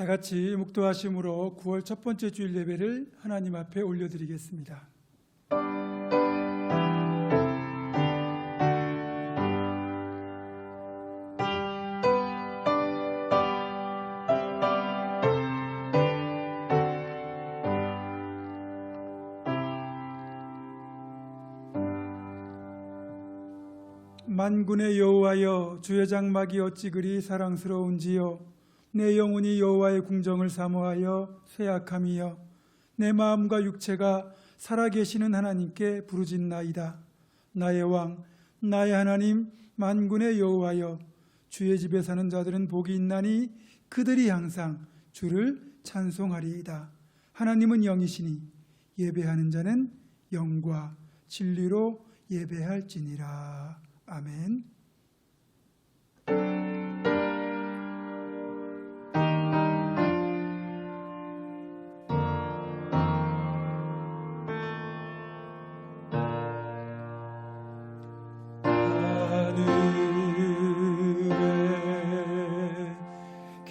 다 같이 묵도하심으로 9월 첫 번째 주일 예배를 하나님 앞에 올려드리겠습니다. 만군의 여호와여, 주의 장막이 어찌 그리 사랑스러운지요. 내 영혼이 여호와의 궁정을 사모하여 쇠약함이여, 내 마음과 육체가 살아계시는 하나님께 부르짖나이다. 나의 왕, 나의 하나님, 만군의 여호와여, 주의 집에 사는 자들은 복이 있나니 그들이 항상 주를 찬송하리이다. 하나님은 영이시니 예배하는 자는 영과 진리로 예배할지니라. 아멘.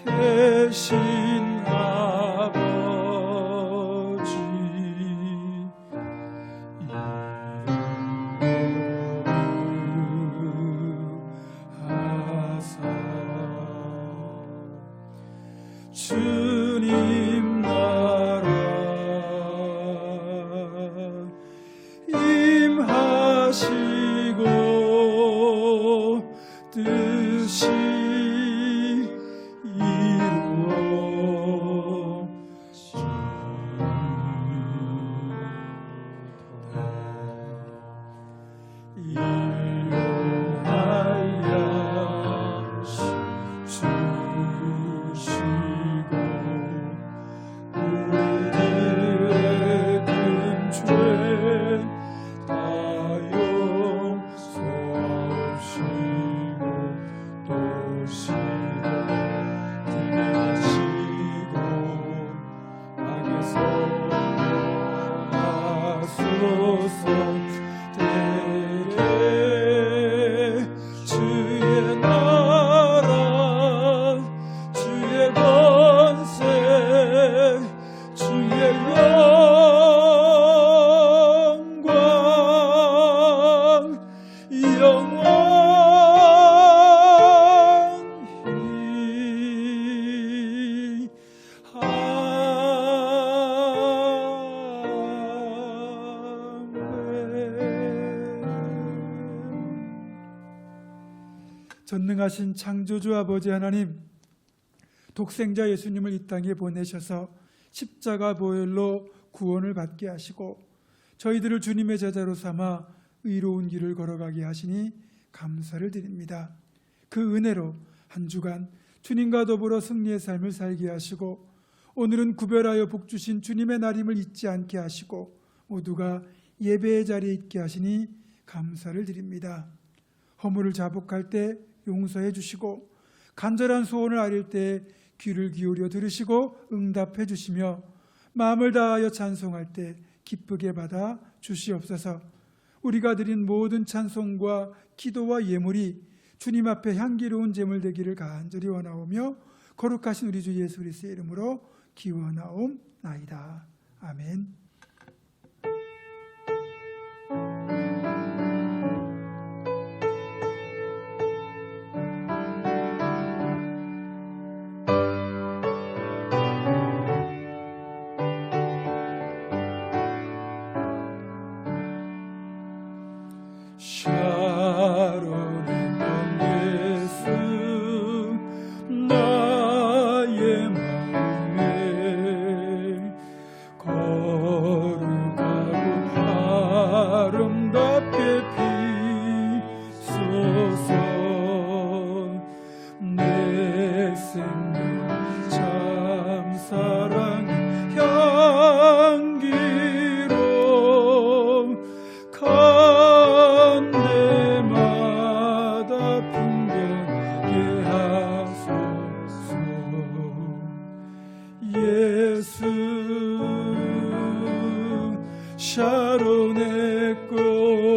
하늘에 계신 주님 나라 임하시고 뜻이 전능하신 창조주 아버지 하나님, 독생자 예수님을 이 땅에 보내셔서 십자가 보혈로 구원을 받게 하시고 저희들을 주님의 제자로 삼아 의로운 길을 걸어가게 하시니 감사를 드립니다. 그 은혜로 한 주간 주님과 더불어 승리의 삶을 살게 하시고 오늘은 구별하여 복 주신 주님의 날임을 잊지 않게 하시고 모두가 예배의 자리에 있게 하시니 감사를 드립니다. 허물을 자복할 때 용서해 주시고 간절한 소원을 아릴 때 귀를 기울여 들으시고 응답해 주시며 마음을 다하여 찬송할 때 기쁘게 받아 주시옵소서. 우리가 드린 모든 찬송과 기도와 예물이 주님 앞에 향기로운 제물 되기를 간절히 원하오며 거룩하신 우리 주 예수 그리스도의 이름으로 기원하옵나이다. 아멘. 샤론의 넌 예수 나의 마음에 거룩하고 아름답게 비소서. 내 생명 참 사랑 향기로 예수 샤론의 꽃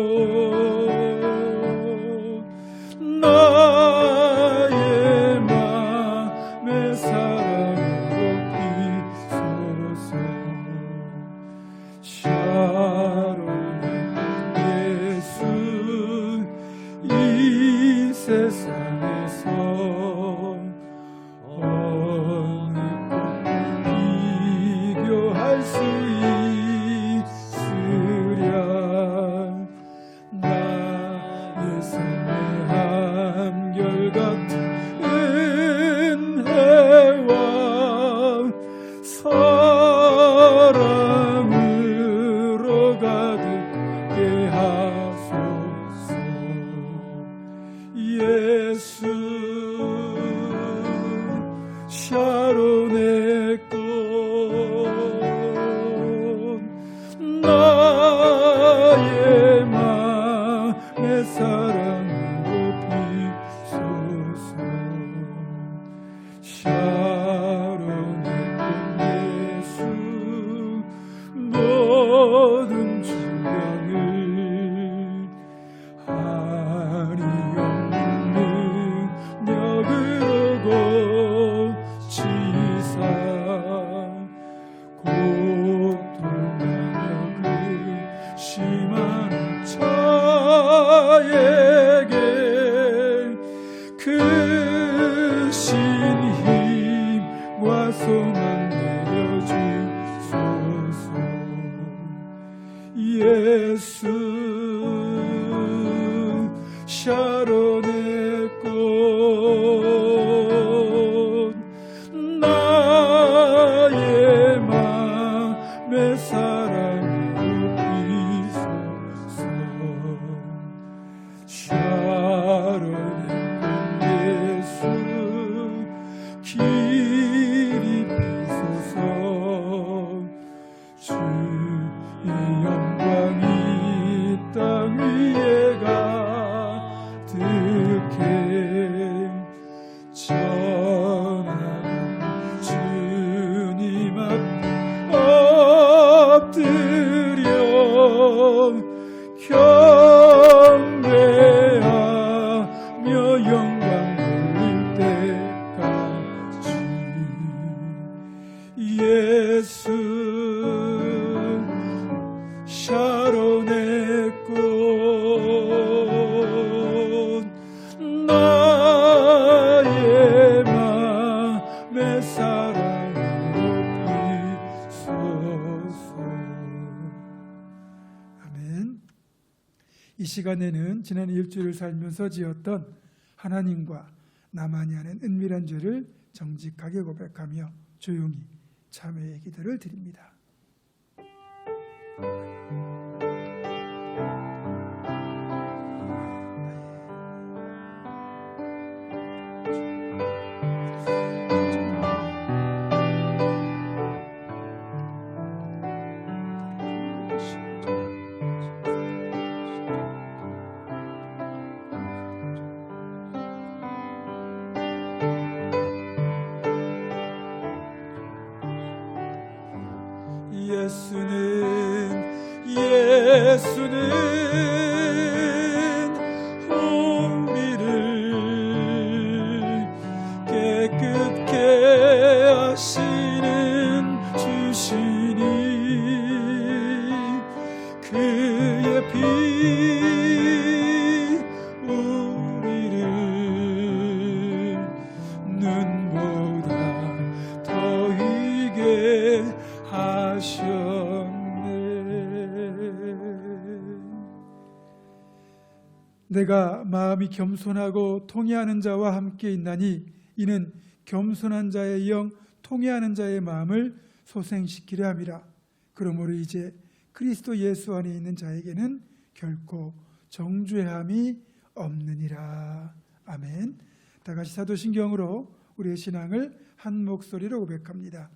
낙심한 자에게 그 신 힘과 소망 내려주소서. 예수 샤론의 꽃 나의 맘에 사랑으로 비소서. 샤론의 꽃 예수 길이 비소서. 주의 영광이 땅 위에 가득해 전하는 주님 앞 엎드려 경배하며 영광 돌릴 때까지. 예수 샤론의 꽃 나의 맘에 사랑으로 비소서. 아멘. 이 시간에는 지난 일주일을 살면서 지었던 하나님과 나만이 하는 은밀한 죄를 정직하게 고백하며 조용히 참회의 기도를 드립니다. 예수는 우리를 깨끗게 하시는 주시니 그의 피 우리를 눈보다 더 희게 하셨네. 내가 마음이 겸손하고 통회하는 자와 함께 있나니 이는 겸손한 자의 영 통회하는 자의 마음을 소생시키려 함이라. 그러므로 이제 그리스도 예수 안에 있는 자에게는 결코 정죄함이 없느니라. 아멘. 다 같이 사도신경으로 우리의 신앙을 한 목소리로 고백합니다.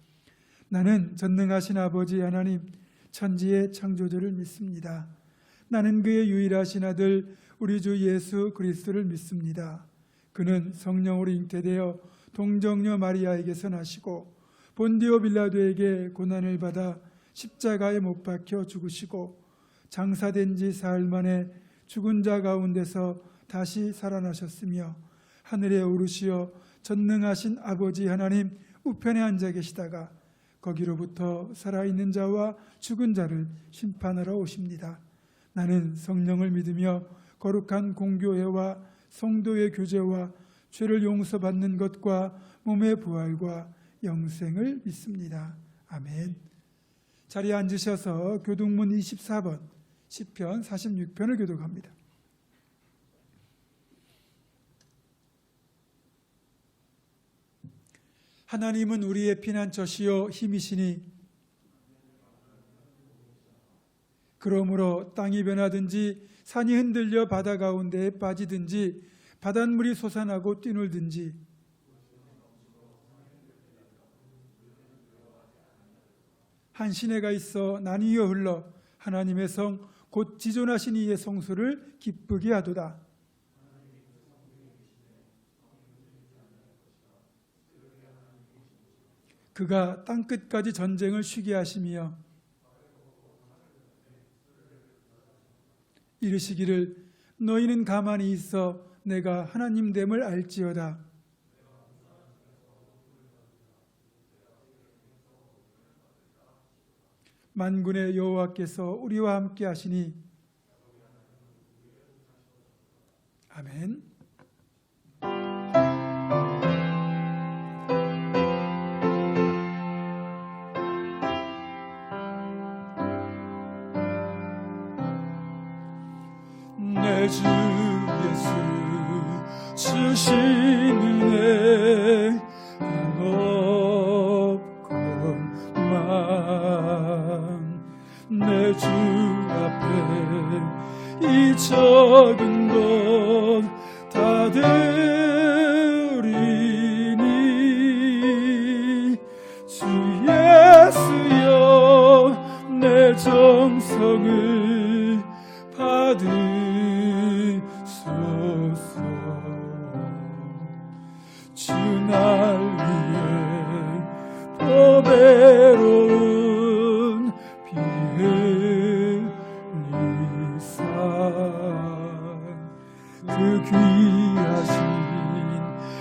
나는 전능하신 아버지 하나님 천지의 창조주를 믿습니다. 나는 그의 유일하신 아들 우리 주 예수 그리스도를 믿습니다. 그는 성령으로 잉태되어 동정녀 마리아에게서 나시고 본디오 빌라도에게 고난을 받아 십자가에 못 박혀 죽으시고 장사된 지 사흘 만에 죽은 자 가운데서 다시 살아나셨으며 하늘에 오르시어 전능하신 아버지 하나님 우편에 앉아 계시다가 거기로부터 살아있는 자와 죽은 자를 심판하러 오십니다. 나는 성령을 믿으며 거룩한 공교회와 성도의 교제와 죄를 용서받는 것과 몸의 부활과 영생을 믿습니다. 아멘. 자리에 앉으셔서 교동문 24번 시편 46편을 교독합니다. 하나님은 우리의 피난처시요 힘이시니 그러므로 땅이 변하든지 산이 흔들려 바다 가운데에 빠지든지 바닷물이 솟아나고 뛰놀든지 한 시내가 있어 나뉘어 흘러 하나님의 성 곧 지존하신 이의 성소를 기쁘게 하도다. 그가 땅끝까지 전쟁을 쉬게 하시며 이르시기를 너희는 가만히 있어 내가 하나님 됨을 알지어다. 만군의 여호와께서 우리와 함께 하시니 아멘. 내 주 예수 주신 은혜 한없건만 내 주 앞에 이 적은 것 다 드리니 주 예수여 내 정성을 받으소서. 주 날 위해 보배로운 피 흘리사 그 귀하신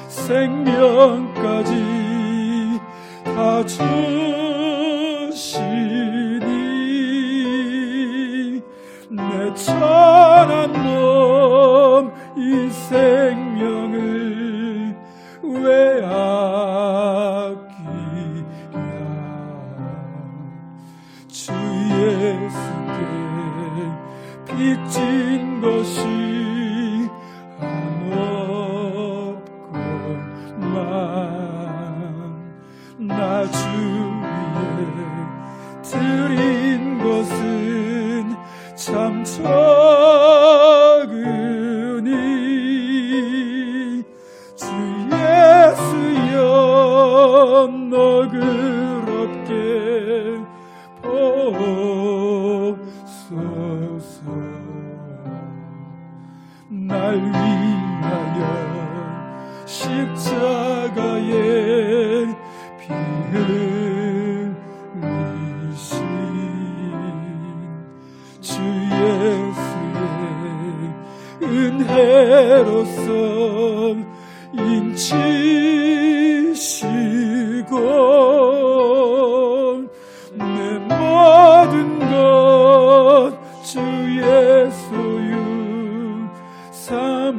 생명까지 다 주시니 내 천한 놈 이 생명을 왜 아끼랴. 주 예수께 빚진 것이 한없건만 나 주 위에 드린 것은 참 적으니 주 예수여 너그럽게 보소서. 날 위하여 십자가에 피 흘리신 주 예수의 은혜로서 인치시고 내 모든 것 주 예수유 삼으소서.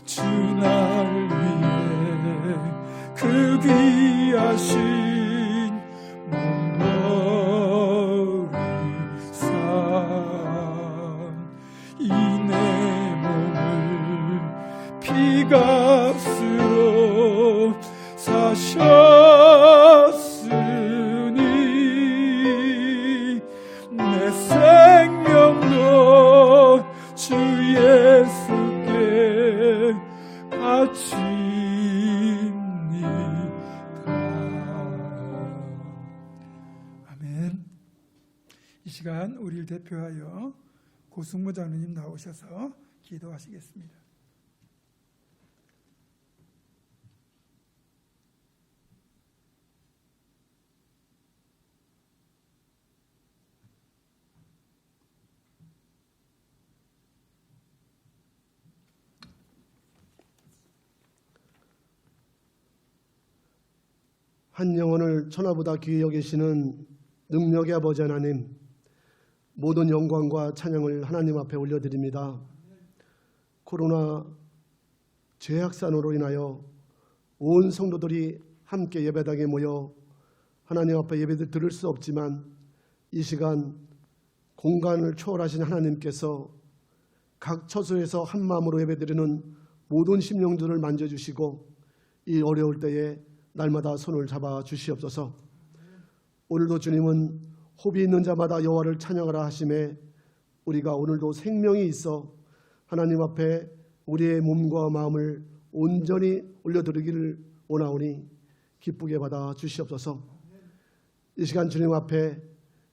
주 날 위해 그 귀하신 몸버리사 이 내 몸을 피값으로 사셨으니 내 생명도 주 예수께 바칩니다. 아멘. 이 시간 우리를 대표하여 고승무 장로님 나오셔서 기도하시겠습니다. 한 영혼을 천하보다 귀히 여기시는 능력의 아버지 하나님, 모든 영광과 찬양을 하나님 앞에 올려드립니다. 코로나 죄악산으로 인하여 온 성도들이 함께 예배당에 모여 하나님 앞에 예배를 드릴 수 없지만 이 시간 공간을 초월하신 하나님께서 각 처소에서 한 마음으로 예배드리는 모든 심령들을 만져주시고 이 어려울 때에 날마다 손을 잡아 주시옵소서. 오늘도 주님은 호비 있는 자마다 여호와를 찬양하라 하심에 우리가 오늘도 생명이 있어 하나님 앞에 우리의 몸과 마음을 온전히 올려드리기를 원하오니 기쁘게 받아 주시옵소서. 이 시간 주님 앞에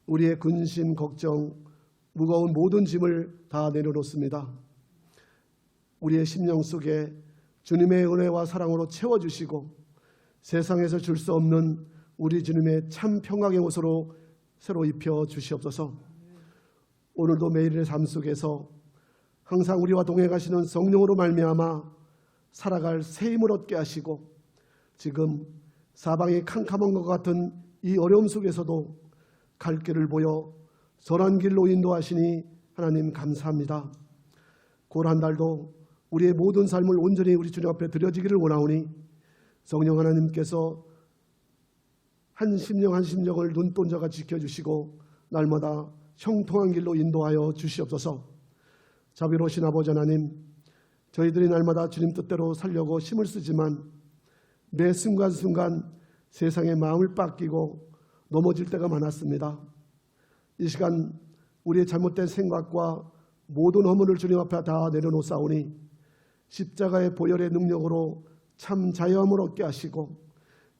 우리의 근심, 걱정, 무거운 모든 짐을 다 내려놓습니다. 우리의 심령 속에 주님의 은혜와 사랑으로 채워주시고 세상에서 줄 수 없는 우리 주님의 참 평강의 옷으로 새로 입혀 주시옵소서. 오늘도 매일의 삶 속에서 항상 우리와 동행하시는 성령으로 말미암아 살아갈 새 힘을 얻게 하시고 지금 사방이 캄캄한 것 같은 이 어려움 속에서도 갈 길을 보여 선한 길로 인도하시니 하나님 감사합니다. 곧 한 달도 우리의 모든 삶을 온전히 우리 주님 앞에 드려지기를 원하오니 성령 하나님께서 한 심령 한 심령을 눈동자가 지켜주시고 날마다 형통한 길로 인도하여 주시옵소서. 자비로우신 아버지 하나님, 저희들이 날마다 주님 뜻대로 살려고 힘을 쓰지만 매 순간순간 세상의 마음을 뺏기고 넘어질 때가 많았습니다. 이 시간 우리의 잘못된 생각과 모든 허물을 주님 앞에 다 내려놓사오니 십자가의 보혈의 능력으로 참 자유함을 얻게 하시고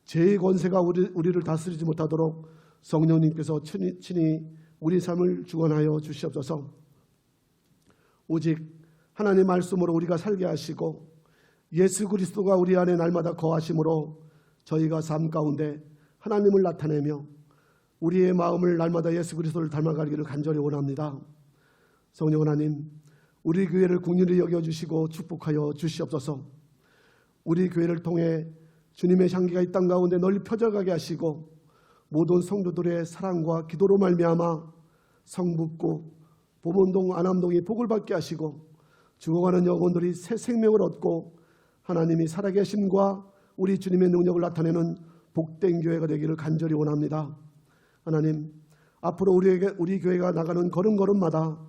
죄의 권세가 우리를 다스리지 못하도록 성령님께서 친히 우리 삶을 주관하여 주시옵소서. 오직 하나님의 말씀으로 우리가 살게 하시고 예수 그리스도가 우리 안에 날마다 거하심으로 저희가 삶 가운데 하나님을 나타내며 우리의 마음을 날마다 예수 그리스도를 닮아가기를 간절히 원합니다. 성령 하나님, 우리 교회를 긍휼히 여겨주시고 축복하여 주시옵소서. 우리 교회를 통해 주님의 향기가 이 땅 가운데 널리 펴져가게 하시고 모든 성도들의 사랑과 기도로 말미암아 성북구, 보문동, 안암동이 복을 받게 하시고 죽어가는 영혼들이 새 생명을 얻고 하나님이 살아계심과 우리 주님의 능력을 나타내는 복된 교회가 되기를 간절히 원합니다. 하나님, 앞으로 우리 교회가 나가는 걸음걸음마다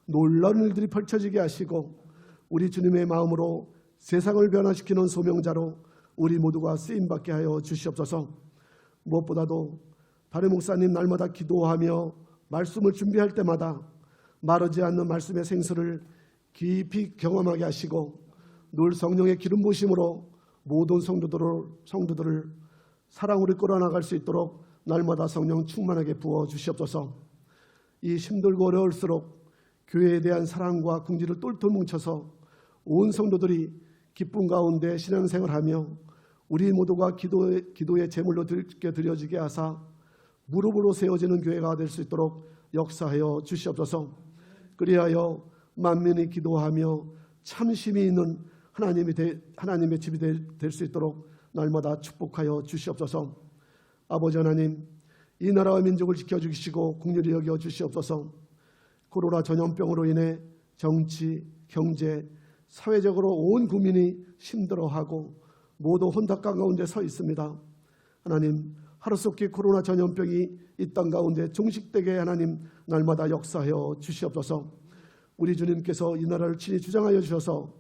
놀라운 일들이 펼쳐지게 하시고 우리 주님의 마음으로 세상을 변화시키는 소명자로 우리 모두가 쓰임받게 하여 주시옵소서. 무엇보다도 다른 목사님 날마다 기도하며 말씀을 준비할 때마다 마르지 않는 말씀의 생수를 깊이 경험하게 하시고 늘 성령의 기름 부으심으로 모든 성도들을 사랑으로 끌어나갈 수 있도록 날마다 성령 충만하게 부어 주시옵소서. 이 힘들고 어려울수록 교회에 대한 사랑과 긍지를 똘똘 뭉쳐서 온 성도들이 기쁨 가운데 신앙생활하며 우리 모두가 기도의 제물로 드려지게 하사 무릎으로 세워지는 교회가 될 수 있도록 역사하여 주시옵소서. 그리하여 만민이 기도하며 참심이 있는 하나님의 집이 될 수 있도록 날마다 축복하여 주시옵소서. 아버지 하나님, 이 나라와 민족을 지켜주시고 긍휼히 여겨 주시옵소서. 코로나 전염병으로 인해 정치, 경제, 사회적으로 온 국민이 힘들어하고 모두 혼탁감 가운데 서 있습니다. 하나님, 하루속히 코로나 전염병이 이 땅 가운데 종식되게 하나님 날마다 역사하여 주시옵소서. 우리 주님께서 이 나라를 친히 주장하여 주셔서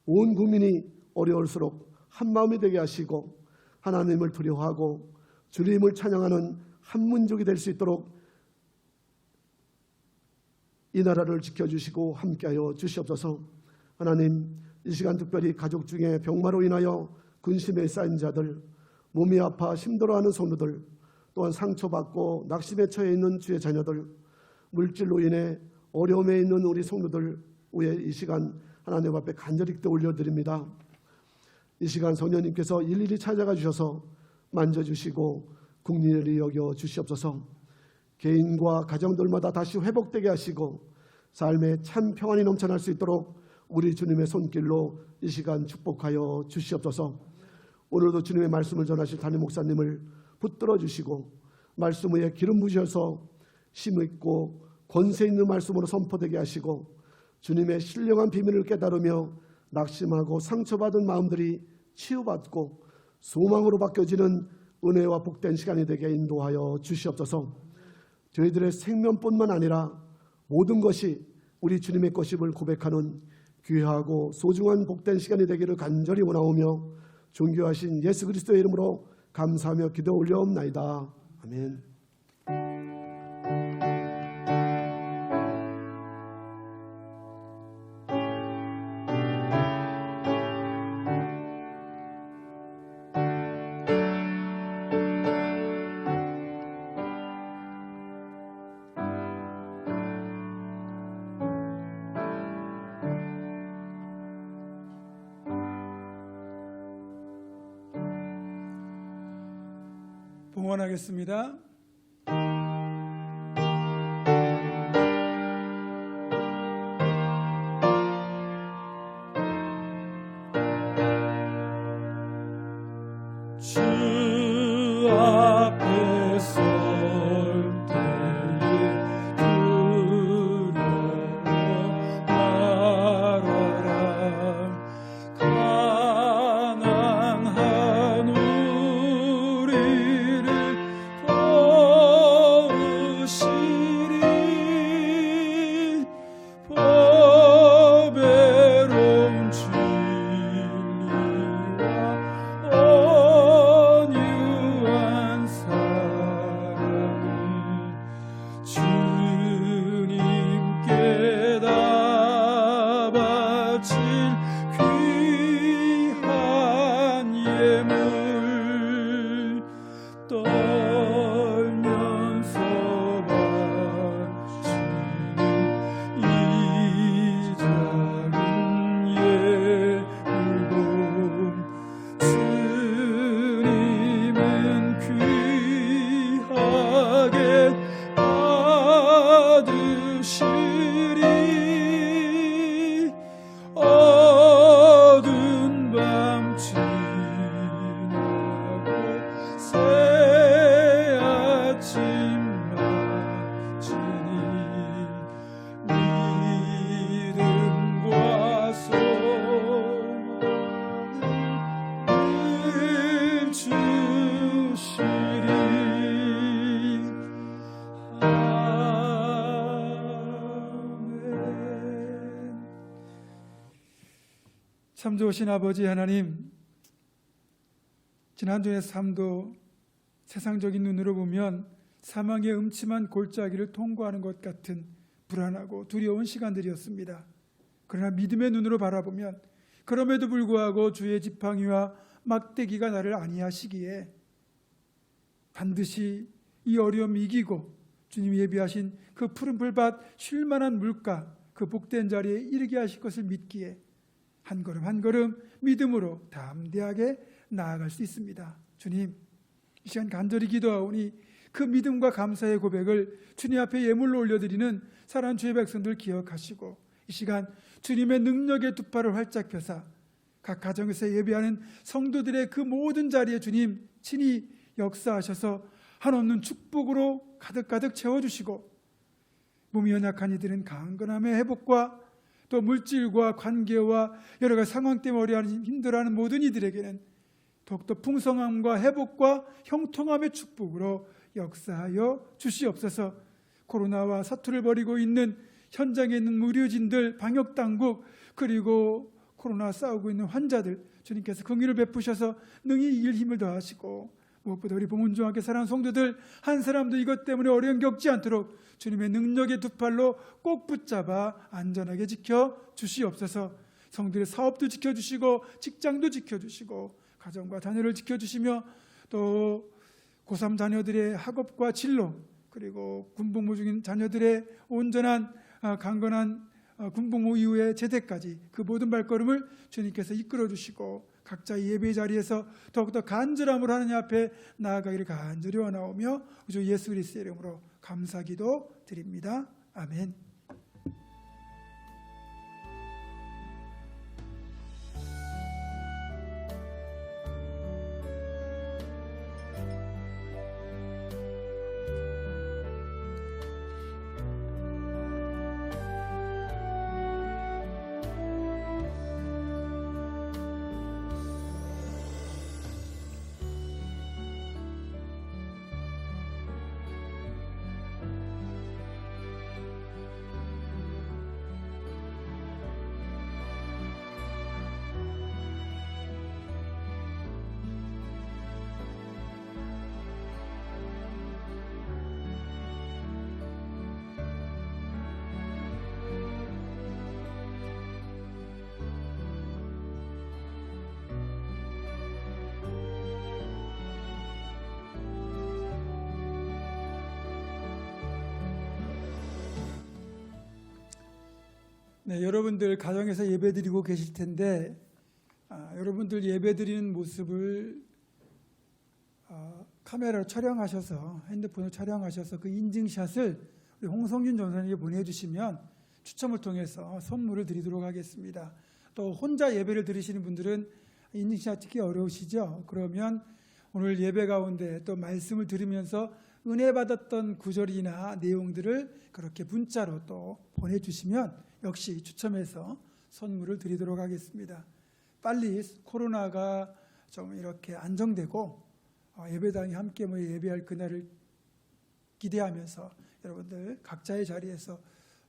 온 국민이 어려울수록 한마음이 되게 하시고 하나님을 두려워하고 주님을 찬양하는 한 민족이 될 수 있도록 이 나라를 지켜주시고 함께하여 주시옵소서. 하나님, 이 시간 특별히 가족 중에 병마로 인하여 근심에 쌓인 자들, 몸이 아파 힘들어하는 성도들, 또한 상처받고 낙심에 처해 있는 주의 자녀들, 물질로 인해 어려움에 있는 우리 성도들 위해 이 시간 하나님 앞에 간절히 기도 올려드립니다. 이 시간 성령님께서 일일이 찾아가 주셔서 만져주시고 긍휼히 여겨 주시옵소서. 개인과 가정들마다 다시 회복되게 하시고 삶에 참 평안이 넘쳐날 수 있도록 우리 주님의 손길로 이 시간 축복하여 주시옵소서. 오늘도 주님의 말씀을 전하실 담임 목사님을 붙들어 주시고 말씀 위에 기름 부으셔서 힘있고 권세 있는 말씀으로 선포되게 하시고 주님의 신령한 비밀을 깨달으며 낙심하고 상처받은 마음들이 치유받고 소망으로 바뀌어지는 은혜와 복된 시간이 되게 인도하여 주시옵소서. 저희들의 생명뿐만 아니라 모든 것이 우리 주님의 것임을 고백하는 귀하고 소중한 복된 시간이 되기를 간절히 원하오며 존귀하신 예수 그리스도의 이름으로 감사하며 기도 올려옵나이다. 아멘. 봉헌하겠습니다. 주 참 좋으신 아버지 하나님, 지난주의 삶도 세상적인 눈으로 보면 사망의 음침한 골짜기를 통과하는 것 같은 불안하고 두려운 시간들이었습니다. 그러나 믿음의 눈으로 바라보면 그럼에도 불구하고 주의 지팡이와 막대기가 나를 안위하시기에 반드시 이 어려움 이기고 주님이 예비하신 그 푸른 풀밭 쉴만한 물가, 그 복된 자리에 이르게 하실 것을 믿기에 한 걸음 한 걸음 믿음으로 담대하게 나아갈 수 있습니다. 주님, 이 시간 간절히 기도하오니 그 믿음과 감사의 고백을 주님 앞에 예물로 올려드리는 사랑하는 주의 백성들 기억하시고, 이 시간 주님의 능력의 두 팔을 활짝 펴사 각 가정에서 예배하는 성도들의 그 모든 자리에 주님 친히 역사하셔서 한없는 축복으로 가득가득 채워주시고, 몸이 연약한 이들은 강건함의 회복과 또 물질과 관계와 여러 가지 상황 때문에 힘들어하는 모든 이들에게는 더욱더 풍성함과 회복과 형통함의 축복으로 역사하여 주시옵소서. 코로나와 사투를 벌이고 있는 현장에 있는 의료진들, 방역당국, 그리고 코로나 싸우고 있는 환자들, 주님께서 긍휼을 베푸셔서 능히 이길 힘을 더하시고, 무엇보다 우리 봉은중학교 사랑하는 성도들 한 사람도 이것 때문에 어려움 겪지 않도록 주님의 능력의 두 팔로 꼭 붙잡아 안전하게 지켜 주시옵소서. 성도들의 사업도 지켜주시고 직장도 지켜주시고 가정과 자녀를 지켜주시며 또 고3 자녀들의 학업과 진로, 그리고 군복무 중인 자녀들의 온전한 강건한 군복무 이후의 제대까지 그 모든 발걸음을 주님께서 이끌어 주시고 각자 예배 자리에서 더욱더 간절함으로 하나님 앞에 나아가기를 간절히 원하오며 주 예수 그리스도의 이름으로 감사기도 드립니다. 아멘. 네, 여러분들 가정에서 예배드리고 계실 텐데 여러분들 예배드리는 모습을 카메라로 촬영하셔서, 핸드폰으로 촬영하셔서 그 인증샷을 우리 홍성균 전사님에게 보내주시면 추첨을 통해서 선물을 드리도록 하겠습니다. 또 혼자 예배를 드리시는 분들은 인증샷 찍기 어려우시죠? 그러면 오늘 예배 가운데 또 말씀을 들으면서 은혜 받았던 구절이나 내용들을 그렇게 문자로 또 보내주시면 역시 추첨해서 선물을 드리도록 하겠습니다. 빨리 코로나가 좀 이렇게 안정되고 예배당이 함께 모여 예배할 그날을 기대하면서 여러분들 각자의 자리에서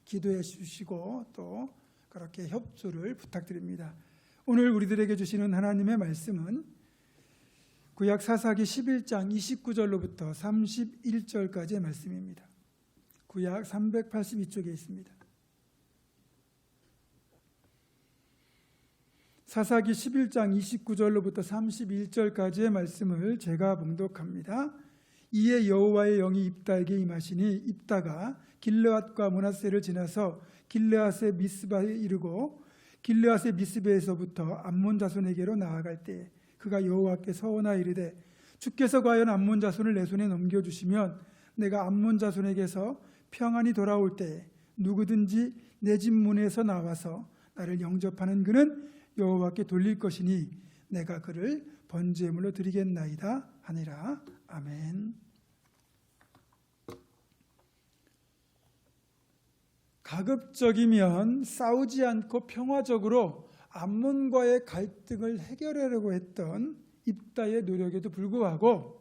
기도해 주시고 또 그렇게 협조를 부탁드립니다. 오늘 우리들에게 주시는 하나님의 말씀은 구약 사사기 11장 29절로부터 31절까지의 말씀입니다. 구약 382쪽에 있습니다. 사사기 11장 29절로부터 31절까지의 말씀을 제가 봉독합니다. 이에 여호와의 영이 입다에게 임하시니 입다가 길르앗과 므낫세를 지나서 길르앗의 미스바에 이르고 길르앗의 미스바에서부터 암몬 자손에게로 나아갈 때 그가 여호와께 서원하 이르되 주께서 과연 암몬 자손을 내 손에 넘겨주시면 내가 암몬 자손에게서 평안히 돌아올 때 누구든지 내 집 문에서 나와서 나를 영접하는 그는 여호와께 돌릴 것이니 내가 그를 번제물로 드리겠나이다 하니라. 아멘. 가급적이면 싸우지 않고 평화적으로 암몬과의 갈등을 해결하려고 했던 입다의 노력에도 불구하고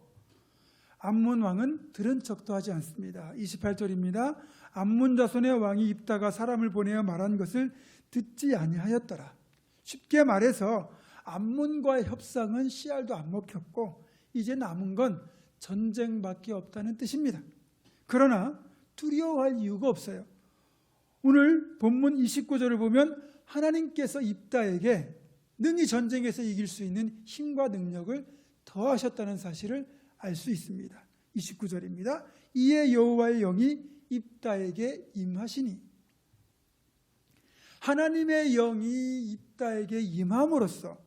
암몬 왕은 들은 척도 하지 않습니다. 28절입니다. 암몬 자손의 왕이 입다가 사람을 보내어 말한 것을 듣지 아니하였더라. 쉽게 말해서 암몬과의 협상은 씨알도 안 먹혔고 이제 남은 건 전쟁밖에 없다는 뜻입니다. 그러나 두려워할 이유가 없어요. 오늘 본문 29절을 보면 하나님께서 입다에게 능히 전쟁에서 이길 수 있는 힘과 능력을 더하셨다는 사실을 알 수 있습니다. 29절입니다. 이에 여호와의 영이 입다에게 임하시니, 하나님의 영이 입다에게 임함으로써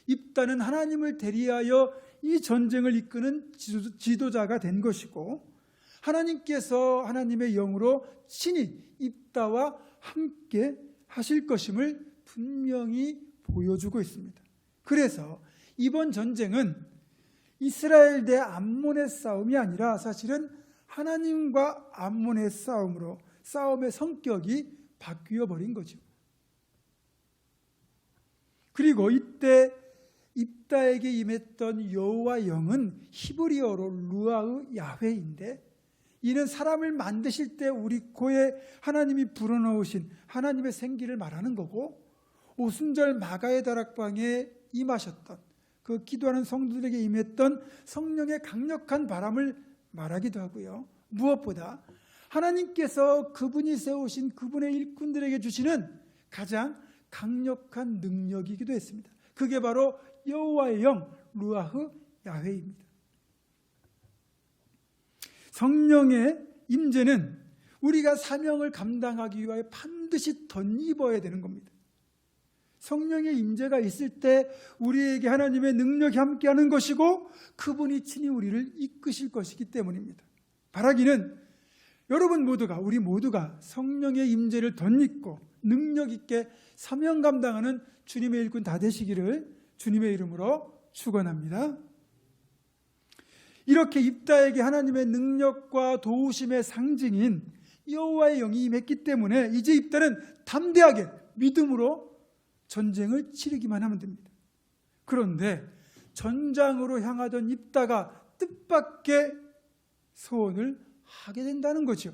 입다는 하나님을 대리하여 이 전쟁을 이끄는 지도자가 된 것이고, 하나님께서 하나님의 영으로 친히 입다와 함께 하실 것임을 분명히 보여주고 있습니다. 그래서 이번 전쟁은 이스라엘 대 암몬의 싸움이 아니라 사실은 하나님과 암몬의 싸움으로 싸움의 성격이 바뀌어 버린 거죠. 그리고 이때 입다에게 임했던 여호와 영은 히브리어로 루아흐 야훼인데, 이는 사람을 만드실 때 우리 코에 하나님이 불어넣으신 하나님의 생기를 말하는 거고, 오순절 마가의 다락방에 임하셨던 그 기도하는 성도들에게 임했던 성령의 강력한 바람을 말하기도 하고요. 무엇보다 하나님께서 그분이 세우신 그분의 일꾼들에게 주시는 가장 강력한 능력이기도 했습니다. 그게 바로 여호와의 영 루아흐 야훼입니다. 성령의 임재는 우리가 사명을 감당하기 위하여 반드시 덧입어야 되는 겁니다. 성령의 임재가 있을 때 우리에게 하나님의 능력이 함께하는 것이고 그분이 친히 우리를 이끄실 것이기 때문입니다. 바라기는 여러분 모두가, 우리 모두가 성령의 임재를 덧입고 능력 있게 사명 감당하는 주님의 일꾼 다 되시기를 주님의 이름으로 축원합니다. 이렇게 입다에게 하나님의 능력과 도우심의 상징인 여호와의 영이 임했기 때문에 이제 입다는 담대하게 믿음으로 전쟁을 치르기만 하면 됩니다. 그런데 전장으로 향하던 입다가 뜻밖의 소원을 하게 된다는 거죠.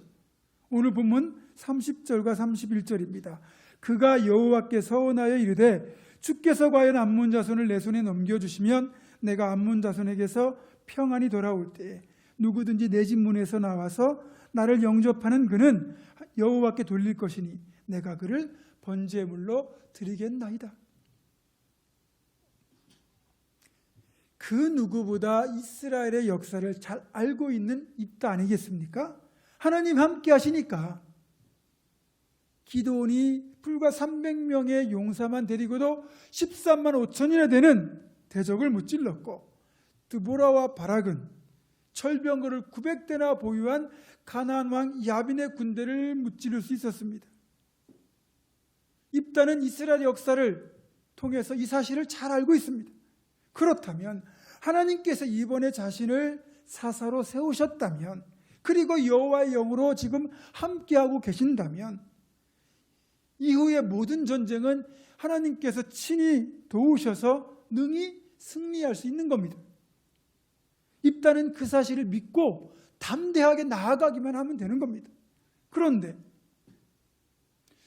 오늘 본문 30절과 31절입니다. 그가 여호와께 서원하여 이르되 주께서 과연 암몬 자손을 내 손에 넘겨주시면 내가 암몬 자손에게서 평안히 돌아올 때에 누구든지 내 집 문에서 나와서 나를 영접하는 그는 여호와께 돌릴 것이니 내가 그를 번제물로 드리겠나이다. 그 누구보다 이스라엘의 역사를 잘 알고 있는 입다 아니겠습니까? 하나님 함께 하시니까 기드온이 불과 300명의 용사만 데리고도 13만 5천이나 되는 대적을 무찔렀고, 드보라와 바락은 철병거를 900대나 보유한 가나안 왕 야빈의 군대를 무찌를 수 있었습니다. 입다는 이스라엘 역사를 통해서 이 사실을 잘 알고 있습니다. 그렇다면 하나님께서 이번에 자신을 사사로 세우셨다면, 그리고 여호와의 영으로 지금 함께하고 계신다면 이후의 모든 전쟁은 하나님께서 친히 도우셔서 능히 승리할 수 있는 겁니다. 입다는 그 사실을 믿고 담대하게 나아가기만 하면 되는 겁니다. 그런데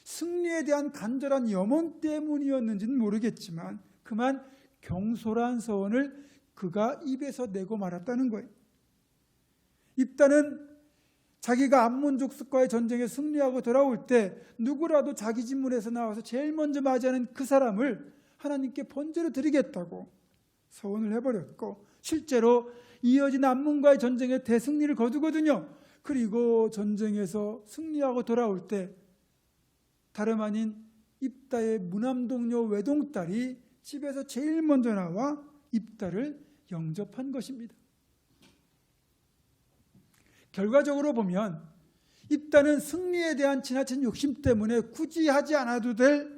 승리에 대한 간절한 염원 때문이었는지는 모르겠지만 그만 경솔한 서원을 그가 입에서 내고 말았다는 거예요. 입다는 자기가 암몬 족속과의 전쟁에 승리하고 돌아올 때 누구라도 자기 집 문에서 나와서 제일 먼저 맞이하는 그 사람을 하나님께 번제로 드리겠다고 서원을 해버렸고, 실제로 이어진 암몬과의 전쟁에 대승리를 거두거든요. 그리고 전쟁에서 승리하고 돌아올 때 다름 아닌 입다의 무남동료 외동딸이 집에서 제일 먼저 나와 입다를 영접한 것입니다. 결과적으로 보면 입다는 승리에 대한 지나친 욕심 때문에 굳이 하지 않아도 될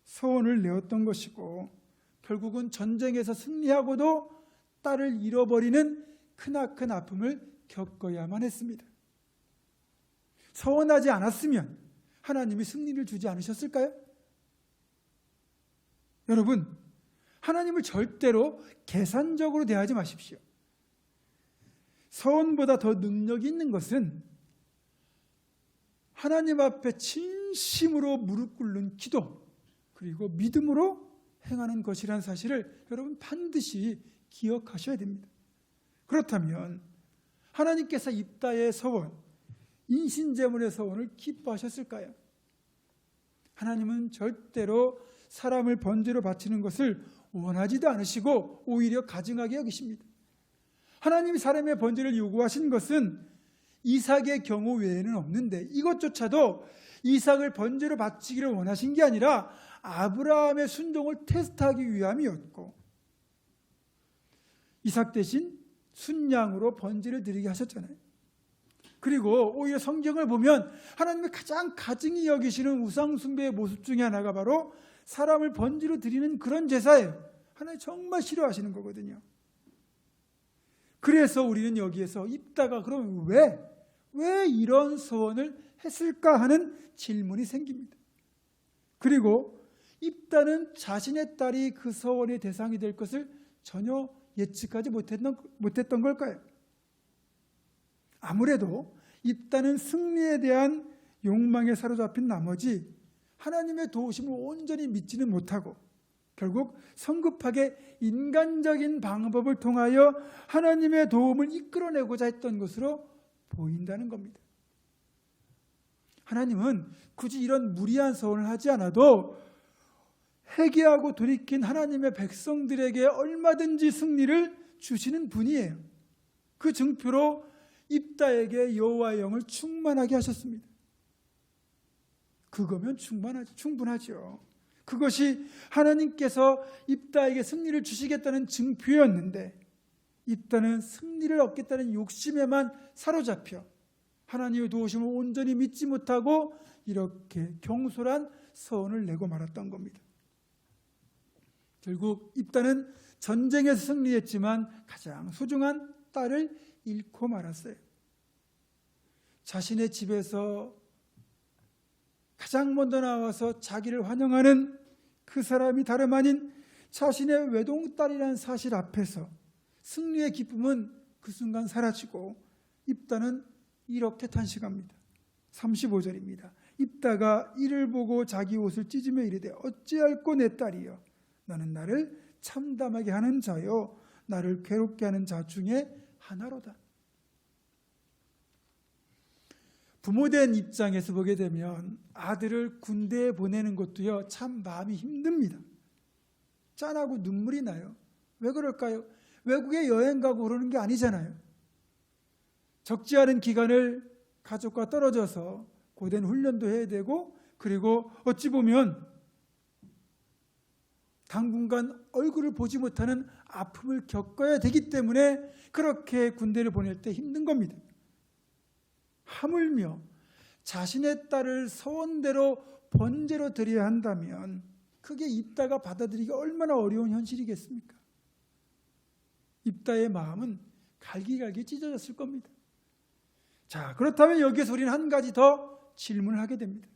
소원을 내었던 것이고, 결국은 전쟁에서 승리하고도 딸을 잃어버리는 크나큰 아픔을 겪어야만 했습니다. 서원하지 않았으면 하나님이 승리를 주지 않으셨을까요? 여러분, 하나님을 절대로 계산적으로 대하지 마십시오. 서원보다 더 능력이 있는 것은 하나님 앞에 진심으로 무릎 꿇는 기도, 그리고 믿음으로 행하는 것이라는 사실을 여러분 반드시 기억하셔야 됩니다. 그렇다면 하나님께서 입다의 서원, 인신제물의 서원을 기뻐하셨을까요? 하나님은 절대로 사람을 번제로 바치는 것을 원하지도 않으시고 오히려 가증하게 여기십니다. 하나님이 사람의 번제를 요구하신 것은 이삭의 경우 외에는 없는데 이것조차도 이삭을 번제로 바치기를 원하신 게 아니라 아브라함의 순종을 테스트하기 위함이었고, 이삭 대신 순양으로 번제를 드리게 하셨잖아요. 그리고 오히려 성경을 보면 하나님의 가장 가증히 여기시는 우상숭배의 모습 중에 하나가 바로 사람을 번제로 드리는 그런 제사예요. 하나님 정말 싫어하시는 거거든요. 그래서 우리는 여기에서 입다가 그럼 왜 이런 소원을 했을까 하는 질문이 생깁니다. 그리고 입다는 자신의 딸이 그 소원의 대상이 될 것을 전혀 예측하지 못했던 걸까요? 아무래도 입다는 승리에 대한 욕망에 사로잡힌 나머지 하나님의 도우심을 온전히 믿지는 못하고 결국 성급하게 인간적인 방법을 통하여 하나님의 도움을 이끌어내고자 했던 것으로 보인다는 겁니다. 하나님은 굳이 이런 무리한 소원을 하지 않아도 회개하고 돌이킨 하나님의 백성들에게 얼마든지 승리를 주시는 분이에요. 그 증표로 입다에게 여호와의 영을 충만하게 하셨습니다. 그거면 충분하죠. 그것이 하나님께서 입다에게 승리를 주시겠다는 증표였는데 입다는 승리를 얻겠다는 욕심에만 사로잡혀 하나님의 도우심을 온전히 믿지 못하고 이렇게 경솔한 서원을 내고 말았던 겁니다. 결국 입다는 전쟁에서 승리했지만 가장 소중한 딸을 잃고 말았어요. 자신의 집에서 가장 먼저 나와서 자기를 환영하는 그 사람이 다름 아닌 자신의 외동딸이라는 사실 앞에서 승리의 기쁨은 그 순간 사라지고 입다는 이렇게 탄식합니다. 35절입니다. 입다가 이를 보고 자기 옷을 찢으며 이르되 어찌할꼬 내 딸이여 너는 나를 참담하게 하는 자요 나를 괴롭게 하는 자 중에 하나로다. 부모된 입장에서 보게 되면 아들을 군대에 보내는 것도요 참 마음이 힘듭니다. 짠하고 눈물이 나요. 왜 그럴까요? 외국에 여행 가고 그러는 게 아니잖아요. 적지 않은 기간을 가족과 떨어져서 고된 훈련도 해야 되고 그리고 어찌 보면 당분간 얼굴을 보지 못하는 아픔을 겪어야 되기 때문에 그렇게 군대를 보낼 때 힘든 겁니다. 하물며 자신의 딸을 서원대로 번제로 드려야 한다면 그게 입다가 받아들이기 얼마나 어려운 현실이겠습니까? 입다의 마음은 갈기갈기 찢어졌을 겁니다. 자, 그렇다면 여기에서 우리는 한 가지 더 질문을 하게 됩니다.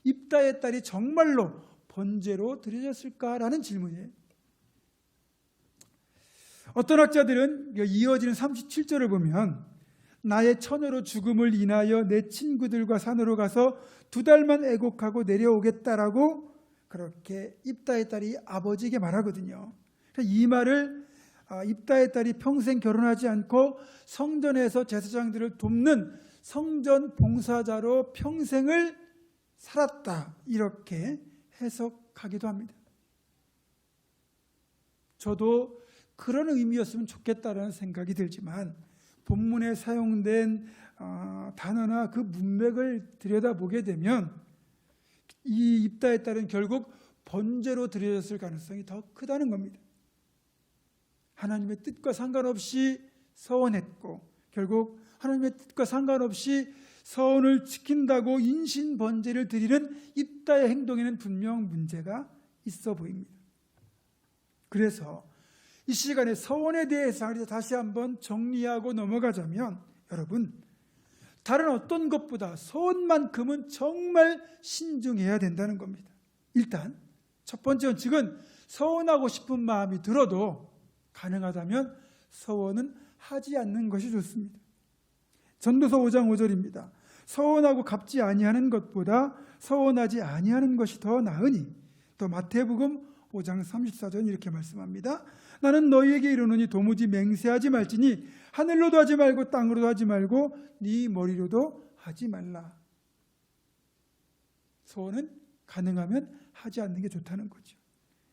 입다의 딸이 정말로 번제로 드려졌을까라는 질문이에요. 어떤 학자들은 이어지는 37절을 보면 나의 처녀로 죽음을 인하여 내 친구들과 산으로 가서 2달만 애곡하고 내려오겠다라고 그렇게 입다의 딸이 아버지에게 말하거든요. 이 말을 입다의 딸이 평생 결혼하지 않고 성전에서 제사장들을 돕는 성전 봉사자로 평생을 살았다 이렇게 해석하기도 합니다. 저도 그런 의미였으면 좋겠다라는 생각이 들지만 본문에 사용된 단어나 그 문맥을 들여다보게 되면 이 입다의 딸은 결국 번제로 드려졌을 가능성이 더 크다는 겁니다. 하나님의 뜻과 상관없이 서원했고 결국 하나님의 뜻과 상관없이 서원을 지킨다고 인신 번제를 드리는 입다의 행동에는 분명 문제가 있어 보입니다. 그래서 이 시간에 서원에 대해서 다시 한번 정리하고 넘어가자면 여러분 다른 어떤 것보다 서원만큼은 정말 신중해야 된다는 겁니다. 일단 첫 번째 원칙은 서원하고 싶은 마음이 들어도 가능하다면 서원은 하지 않는 것이 좋습니다. 전도서 5장 5절입니다. 서원하고 갚지 아니하는 것보다 서원하지 아니하는 것이 더 나으니 또 마태복음 5장 34절 이렇게 말씀합니다. 나는 너희에게 이르노니 도무지 맹세하지 말지니 하늘로도 하지 말고 땅으로도 하지 말고 네 머리로도 하지 말라. 서원은 가능하면 하지 않는 게 좋다는 거죠.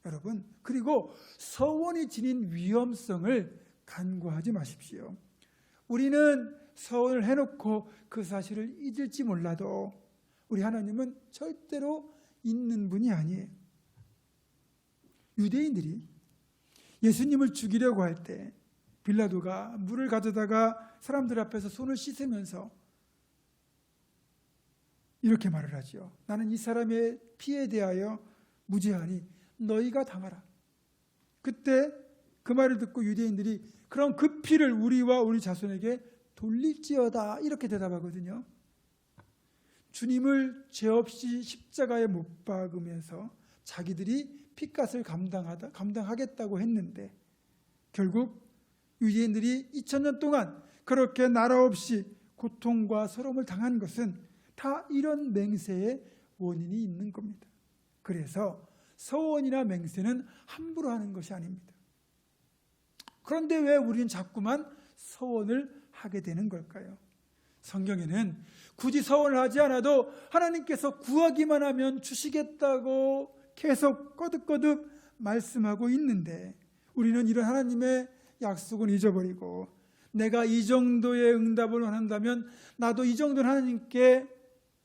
여러분, 그리고 서원이 지닌 위험성을 간과하지 마십시오. 우리는 서원을 해놓고 그 사실을 잊을지 몰라도 우리 하나님은 절대로 잊는 분이 아니에요. 유대인들이 예수님을 죽이려고 할 때 빌라도가 물을 가져다가 사람들 앞에서 손을 씻으면서 이렇게 말을 하죠. 나는 이 사람의 피에 대하여 무죄하니 너희가 당하라. 그때 그 말을 듣고 유대인들이 그럼 그 피를 우리와 우리 자손에게 돌릴지어다 이렇게 대답하거든요. 주님을 죄 없이 십자가에 못 박으면서 자기들이 핏값을 감당하겠다고 했는데 결국 유대인들이 2000년 동안 그렇게 나라 없이 고통과 서러움을 당한 것은 다 이런 맹세의 원인이 있는 겁니다. 그래서 서원이나 맹세는 함부로 하는 것이 아닙니다. 그런데 왜 우리는 자꾸만 서원을 하게 되는 걸까요? 성경에는 굳이 서원을 하지 않아도 하나님께서 구하기만 하면 주시겠다고 계속 거듭거듭 말씀하고 있는데 우리는 이런 하나님의 약속은 잊어버리고 내가 이 정도의 응답을 원한다면 나도 이 정도는 하나님께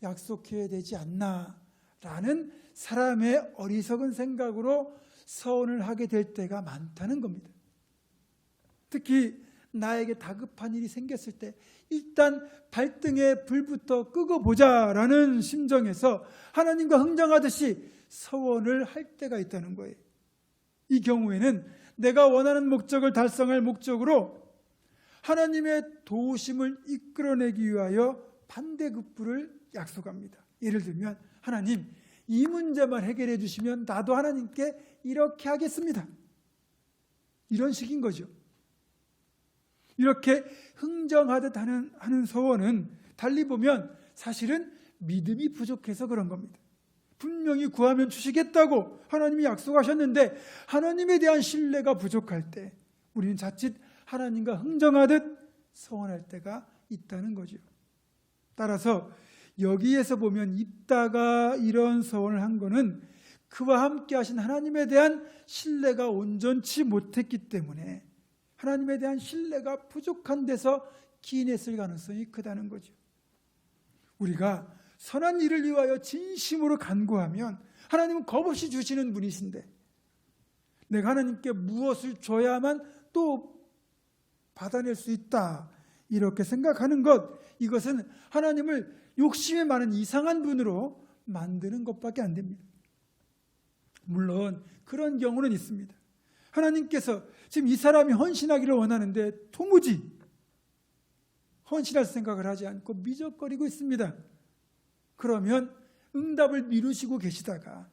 약속해야 되지 않나 라는 사람의 어리석은 생각으로 서원을 하게 될 때가 많다는 겁니다. 특히 나에게 다급한 일이 생겼을 때 일단 발등에 불부터 끄고 보자라는 심정에서 하나님과 흥정하듯이 서원을 할 때가 있다는 거예요. 이 경우에는 내가 원하는 목적을 달성할 목적으로 하나님의 도우심을 이끌어내기 위하여 반대급부를 약속합니다. 예를 들면 하나님 이 문제만 해결해 주시면 나도 하나님께 이렇게 하겠습니다. 이런 식인 거죠. 이렇게 흥정하듯 하는 서원은 달리 보면 사실은 믿음이 부족해서 그런 겁니다. 분명히 구하면 주시겠다고 하나님이 약속하셨는데 하나님에 대한 신뢰가 부족할 때 우리는 자칫 하나님과 흥정하듯 서원할 때가 있다는 거죠. 따라서 여기에서 보면 입다가 이런 서원을 한 거는 그와 함께 하신 하나님에 대한 신뢰가 온전치 못했기 때문에 하나님에 대한 신뢰가 부족한 데서 기인했을 가능성이 크다는 거죠. 우리가 선한 일을 위하여 진심으로 간구하면 하나님은 겁없이 주시는 분이신데 내가 하나님께 무엇을 줘야만 또 받아낼 수 있다 이렇게 생각하는 것, 이것은 하나님을 욕심이 많은 이상한 분으로 만드는 것밖에 안 됩니다. 물론 그런 경우는 있습니다. 하나님께서 지금 이 사람이 헌신하기를 원하는데 도무지 헌신할 생각을 하지 않고 미적거리고 있습니다. 그러면 응답을 미루시고 계시다가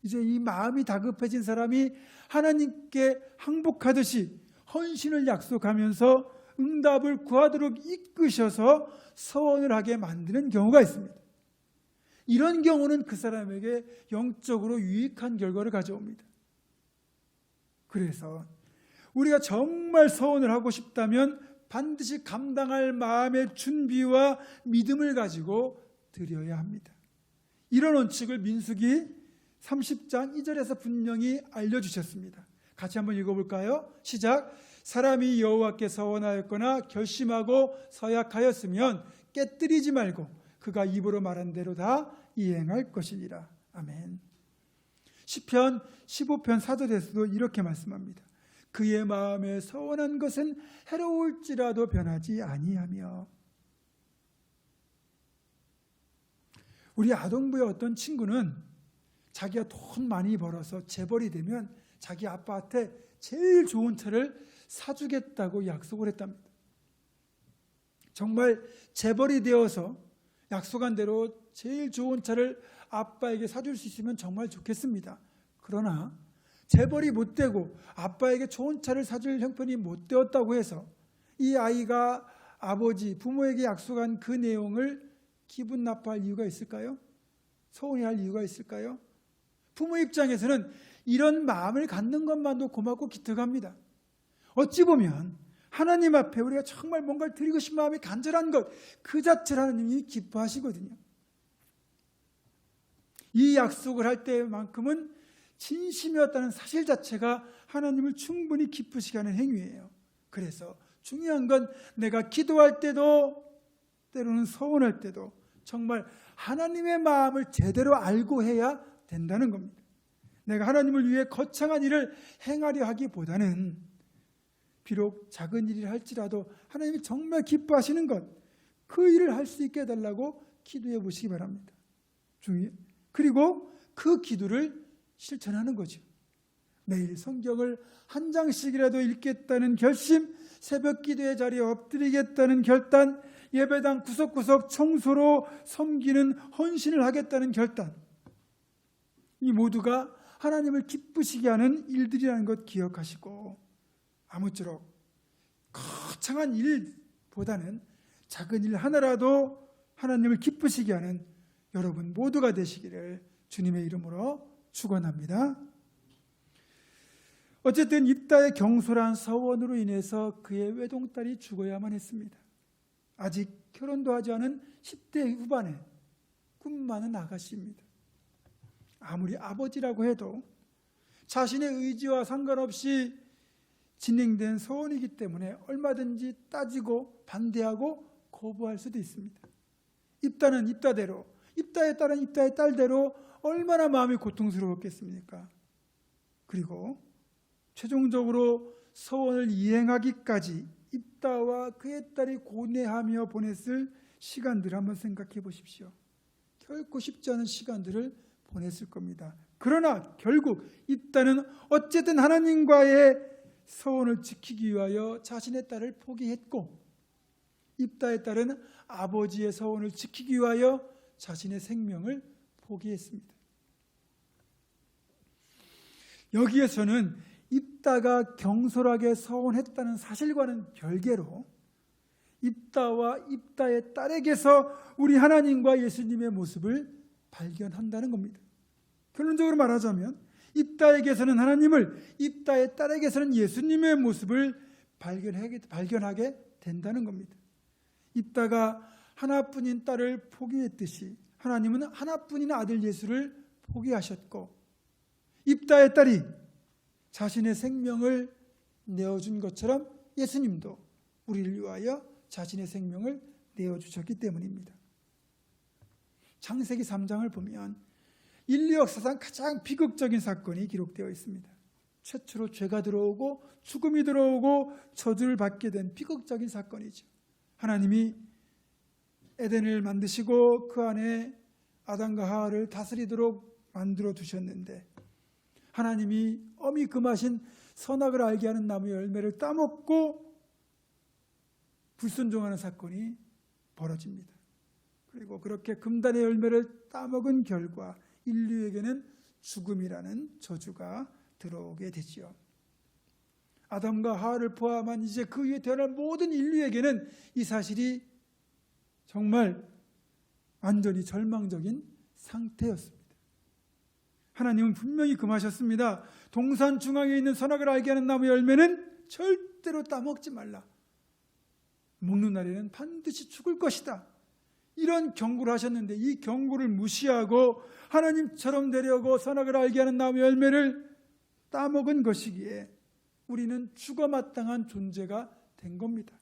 이제 이 마음이 다급해진 사람이 하나님께 항복하듯이 헌신을 약속하면서 응답을 구하도록 이끄셔서 서원을 하게 만드는 경우가 있습니다. 이런 경우는 그 사람에게 영적으로 유익한 결과를 가져옵니다. 그래서 우리가 정말 서원을 하고 싶다면 반드시 감당할 마음의 준비와 믿음을 가지고 드려야 합니다. 이런 원칙을 민수기 30장 2절에서 분명히 알려주셨습니다. 같이 한번 읽어볼까요? 시작. 사람이 여호와께 서원하였거나 결심하고 서약하였으면 깨뜨리지 말고 그가 입으로 말한 대로 다 이행할 것이니라. 아멘. 시편 15편 4절에서도 이렇게 말씀합니다. 그의 마음에 서원한 것은 해로울지라도 변하지 아니하며. 우리 아동부의 어떤 친구는 자기가 돈 많이 벌어서 재벌이 되면 자기 아빠한테 제일 좋은 차를 사주겠다고 약속을 했답니다. 정말 재벌이 되어서 약속한 대로 제일 좋은 차를 아빠에게 사줄 수 있으면 정말 좋겠습니다. 그러나 재벌이 못 되고 아빠에게 좋은 차를 사줄 형편이 못 되었다고 해서 이 아이가 아버지, 부모에게 약속한 그 내용을 기분 나빠할 이유가 있을까요? 서운해할 이유가 있을까요? 부모 입장에서는 이런 마음을 갖는 것만도 고맙고 기특합니다. 어찌 보면 하나님 앞에 우리가 정말 뭔가를 드리고 싶은 마음이 간절한 것, 그 자체를 하나님이 기뻐하시거든요. 이 약속을 할 때만큼은 진심이었다는 사실 자체가 하나님을 충분히 기쁘시게 하는 행위예요. 그래서 중요한 건 내가 기도할 때도 때로는 서운할 때도 정말 하나님의 마음을 제대로 알고 해야 된다는 겁니다. 내가 하나님을 위해 거창한 일을 행하려 하기보다는 비록 작은 일을 할지라도 하나님이 정말 기뻐하시는 것, 그 일을 할 수 있게 해달라고 기도해 보시기 바랍니다. 그리고 그 기도를 실천하는 거죠. 매일 성경을 한 장씩이라도 읽겠다는 결심, 새벽 기도의 자리에 엎드리겠다는 결단, 예배당 구석구석 청소로 섬기는 헌신을 하겠다는 결단, 이 모두가 하나님을 기쁘시게 하는 일들이라는 것 기억하시고, 아무쪼록 거창한 일보다는 작은 일 하나라도 하나님을 기쁘시게 하는 여러분 모두가 되시기를 주님의 이름으로 축원합니다. 어쨌든 입다의 경솔한 서원으로 인해서 그의 외동딸이 죽어야만 했습니다. 아직 결혼도 하지 않은 10대 후반의 꿈 많은 아가씨입니다. 아무리 아버지라고 해도 자신의 의지와 상관없이 진행된 서원이기 때문에 얼마든지 따지고 반대하고 거부할 수도 있습니다. 입다는 입다대로, 입다의 딸은 입다의 딸대로 얼마나 마음이 고통스러웠겠습니까? 그리고 최종적으로 서원을 이행하기까지 입다와 그의 딸이 고뇌하며 보냈을 시간들을 한번 생각해 보십시오. 결코 쉽지 않은 시간들을 보냈을 겁니다. 그러나 결국 입다는 어쨌든 하나님과의 서원을 지키기 위하여 자신의 딸을 포기했고, 입다의 딸은 아버지의 서원을 지키기 위하여 자신의 생명을 포기했습니다. 여기에서는 입다가 경솔하게 서원했다는 사실과는 별개로 입다와 입다의 딸에게서 우리 하나님과 예수님의 모습을 발견한다는 겁니다. 결론적으로 말하자면 입다에게서는 하나님을, 입다의 딸에게서는 예수님의 모습을 발견하게 된다는 겁니다. 입다가 하나뿐인 딸을 포기했듯이 하나님은 하나뿐인 아들 예수를 포기하셨고, 입다의 딸이 자신의 생명을 내어준 것처럼 예수님도 우리를 위하여 자신의 생명을 내어주셨기 때문입니다. 창세기 3장을 보면 인류 역사상 가장 비극적인 사건이 기록되어 있습니다. 최초로 죄가 들어오고 죽음이 들어오고 저주를 받게 된 비극적인 사건이죠. 하나님이 에덴을 만드시고 그 안에 아담과 하와를 다스리도록 만들어 두셨는데, 하나님이 엄히 금하신 선악을 알게 하는 나무 열매를 따먹고 불순종하는 사건이 벌어집니다. 그리고 그렇게 금단의 열매를 따먹은 결과 인류에게는 죽음이라는 저주가 들어오게 되지요. 아담과 하와를 포함한 이제 그 위에 태어날 모든 인류에게는 이 사실이 정말 완전히 절망적인 상태였습니다. 하나님은 분명히 금하셨습니다. 동산 중앙에 있는 선악을 알게 하는 나무 열매는 절대로 따먹지 말라. 먹는 날에는 반드시 죽을 것이다. 이런 경고를 하셨는데, 이 경고를 무시하고 하나님처럼 되려고 선악을 알게 하는 나무 열매를 따먹은 것이기에 우리는 죽어마땅한 존재가 된 겁니다.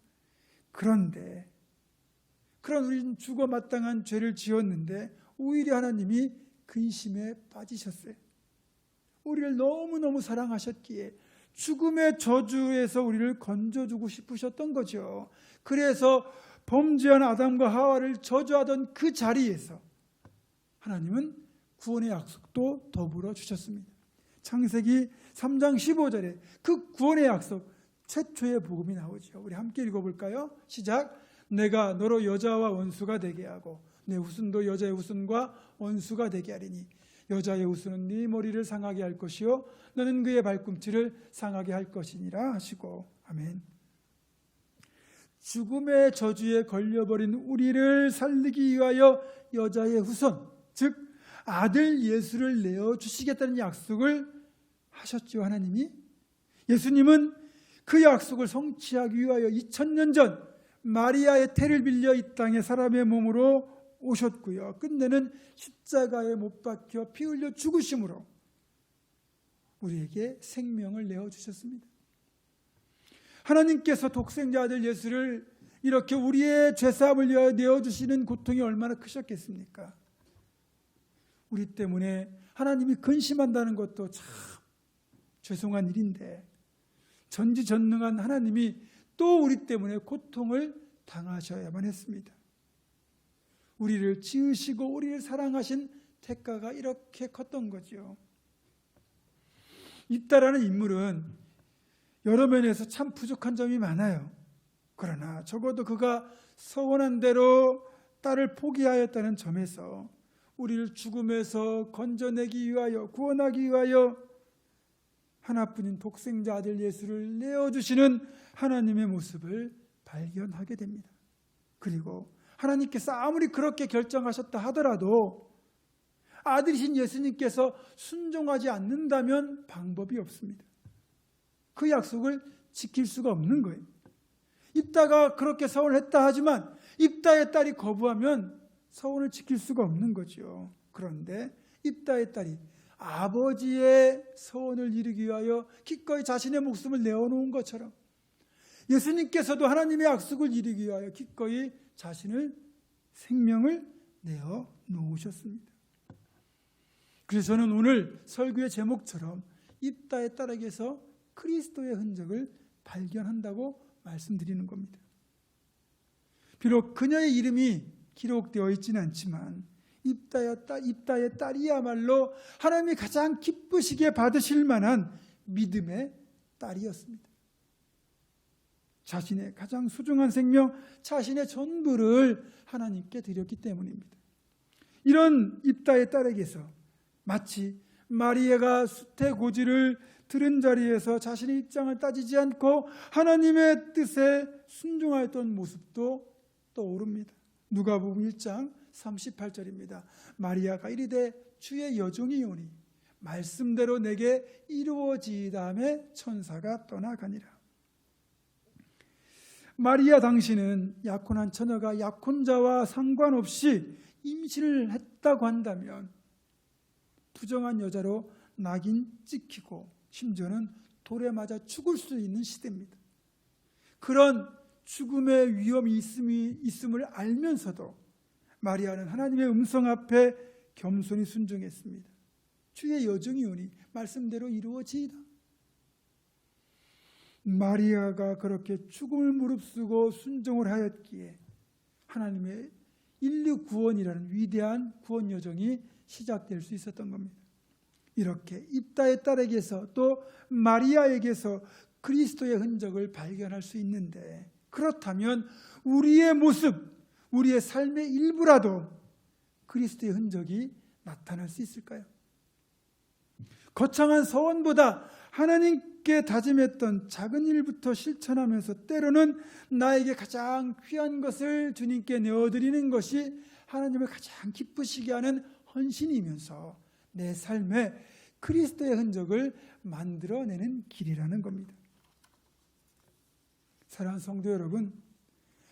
그런데 그런 우리는 죽어마땅한 죄를 지었는데 오히려 하나님이 근심에 빠지셨어요. 우리를 너무너무 사랑하셨기에 죽음의 저주에서 우리를 건져주고 싶으셨던 거죠. 그래서 범죄한 아담과 하와를 저주하던 그 자리에서 하나님은 구원의 약속도 더불어 주셨습니다. 창세기 3장 15절에 그 구원의 약속, 최초의 복음이 나오죠. 우리 함께 읽어볼까요? 시작. 내가 너로 여자와 원수가 되게 하고 내 후손도 여자의 후손과 원수가 되게 하리니 여자의 후손은 네 머리를 상하게 할 것이요 너는 그의 발꿈치를 상하게 할 것이니라 하시고. 아멘. 죽음의 저주에 걸려버린 우리를 살리기 위하여 여자의 후손, 즉 아들 예수를 내어주시겠다는 약속을 하셨죠. 하나님이 예수님은 그 약속을 성취하기 위하여 2000년 전 마리아의 태를 빌려 이 땅에 사람의 몸으로 오셨고요. 끝내는 십자가에 못 박혀 피 흘려 죽으심으로 우리에게 생명을 내어주셨습니다. 하나님께서 독생자 아들 예수를 이렇게 우리의 죄사함을 위하여 내어주시는 고통이 얼마나 크셨겠습니까? 우리 때문에 하나님이 근심한다는 것도 참 죄송한 일인데 전지전능한 하나님이 또 우리 때문에 고통을 당하셔야만 했습니다. 우리를 지으시고 우리를 사랑하신 대가가 이렇게 컸던 거죠. 입다라는 인물은 여러 면에서 참 부족한 점이 많아요. 그러나 적어도 그가 서원한 대로 딸을 포기하였다는 점에서 우리를 죽음에서 건져내기 위하여 구원하기 위하여 하나뿐인 독생자 아들 예수를 내어주시는 하나님의 모습을 발견하게 됩니다. 그리고 하나님께서 아무리 그렇게 결정하셨다 하더라도 아들이신 예수님께서 순종하지 않는다면 방법이 없습니다. 그 약속을 지킬 수가 없는 거예요. 입다가 그렇게 서원을 했다 하지만 입다의 딸이 거부하면 서원을 지킬 수가 없는 거죠. 그런데 입다의 딸이 아버지의 서원을 이루기 위하여 기꺼이 자신의 목숨을 내어놓은 것처럼 예수님께서도 하나님의 약속을 이루기 위하여 기꺼이 자신을 생명을 내어놓으셨습니다. 그래서 저는 오늘 설교의 제목처럼 입다의 딸에게서 그리스도의 흔적을 발견한다고 말씀드리는 겁니다. 비록 그녀의 이름이 기록되어 있지는 않지만 입다의 딸이야말로 하나님이 가장 기쁘시게 받으실 만한 믿음의 딸이었습니다. 자신의 가장 소중한 생명, 자신의 전부를 하나님께 드렸기 때문입니다. 이런 입다의 딸에게서 마치 마리아가 수태고지를 들은 자리에서 자신의 입장을 따지지 않고 하나님의 뜻에 순종하였던 모습도 떠오릅니다. 누가복음 1장 38절입니다. 마리아가 이르되 주의 여종이오니 말씀대로 내게 이루어지이다매 천사가 떠나가니라. 마리아 당신은 약혼한 처녀가 약혼자와 상관없이 임신을 했다고 한다면 부정한 여자로 낙인 찍히고 심지어는 돌에 맞아 죽을 수 있는 시대입니다. 그런 죽음의 위험이 있음을 알면서도 마리아는 하나님의 음성 앞에 겸손히 순종했습니다. 주의 여종이오니 말씀대로 이루어지이다. 마리아가 그렇게 죽음을 무릅쓰고 순종을 하였기에 하나님의 인류 구원이라는 위대한 구원 여정이 시작될 수 있었던 겁니다. 이렇게 입다의 딸에게서 또 마리아에게서 그리스도의 흔적을 발견할 수 있는데, 그렇다면 우리의 모습, 우리의 삶의 일부라도 그리스도의 흔적이 나타날 수 있을까요? 거창한 서원보다 하나님께 다짐했던 작은 일부터 실천하면서 때로는 나에게 가장 귀한 것을 주님께 내어드리는 것이 하나님을 가장 기쁘시게 하는 헌신이면서 내 삶에 그리스도의 흔적을 만들어내는 길이라는 겁니다. 사랑하는 성도 여러분,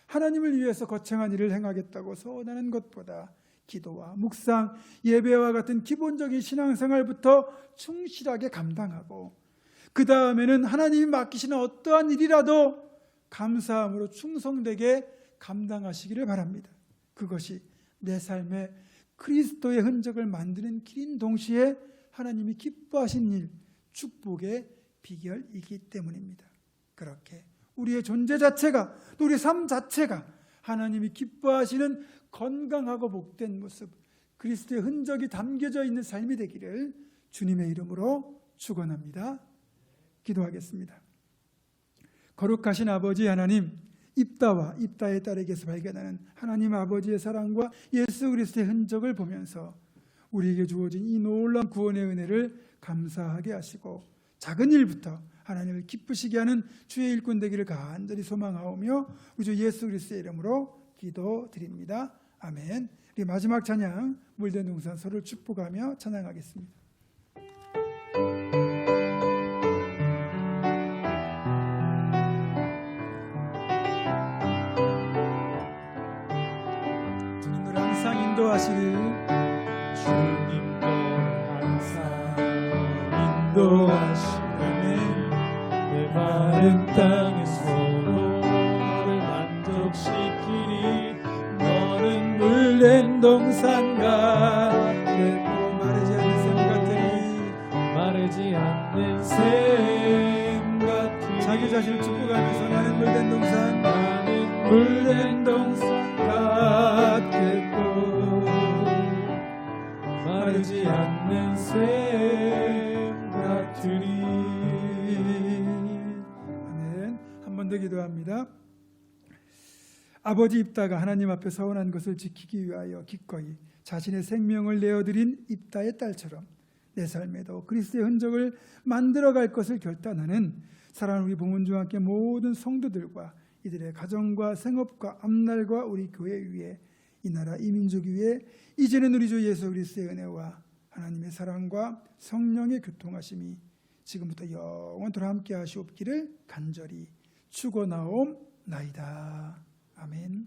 하나님을 위해서 거창한 일을 행하겠다고 서원하는 것보다 기도와 묵상, 예배와 같은 기본적인 신앙생활부터 충실하게 감당하고 그 다음에는 하나님이 맡기시는 어떠한 일이라도 감사함으로 충성되게 감당하시기를 바랍니다. 그것이 내 삶에 그리스도의 흔적을 만드는 길인 동시에 하나님이 기뻐하신 일, 축복의 비결이기 때문입니다. 그렇게 우리의 존재 자체가, 또 우리의 삶 자체가 하나님이 기뻐하시는 건강하고 복된 모습, 그리스도의 흔적이 담겨져 있는 삶이 되기를 주님의 이름으로 축원합니다. 기도하겠습니다. 거룩하신 아버지 하나님, 입다와 입다의 딸에게서 발견하는 하나님 아버지의 사랑과 예수 그리스도의 흔적을 보면서 우리에게 주어진 이 놀라운 구원의 은혜를 감사하게 하시고 작은 일부터 하나님을 기쁘시게 하는 주의 일꾼 되기를 간절히 소망하오며 우리 주 예수 그리스도의 이름으로 기도드립니다. 아멘. 우리 마지막 찬양 물된 동산 서로를 축복하며 찬양하겠습니다. 인도하시길 주님도 항상 인도하시네. 내 마른 땅에서도 너를 만족시키니 너는 물된 동산과 마르지 않는 샘 같으니 마르지 않는 샘 같으니 자기 자신을 축복하면서 나는 물된 동산 나는 물된 동산 같겠고 마르지 않는 샘 같으니. 아멘. 한 번 더 기도합니다. 아버지 입다가 하나님 앞에 서원한 것을 지키기 위하여 기꺼이 자신의 생명을 내어드린 입다의 딸처럼 내 삶에도 그리스도의 흔적을 만들어갈 것을 결단하는 사랑하는 우리 봉은중학교 함께 모든 성도들과 이들의 가정과 생업과 앞날과 우리 교회 위에 이 나라 이 민족 위에 이제는 우리 주 예수 그리스도의 은혜와 하나님의 사랑과 성령의 교통하심이 지금부터 영원토록 함께 하시옵기를 간절히 축원하옵나이다. 아멘.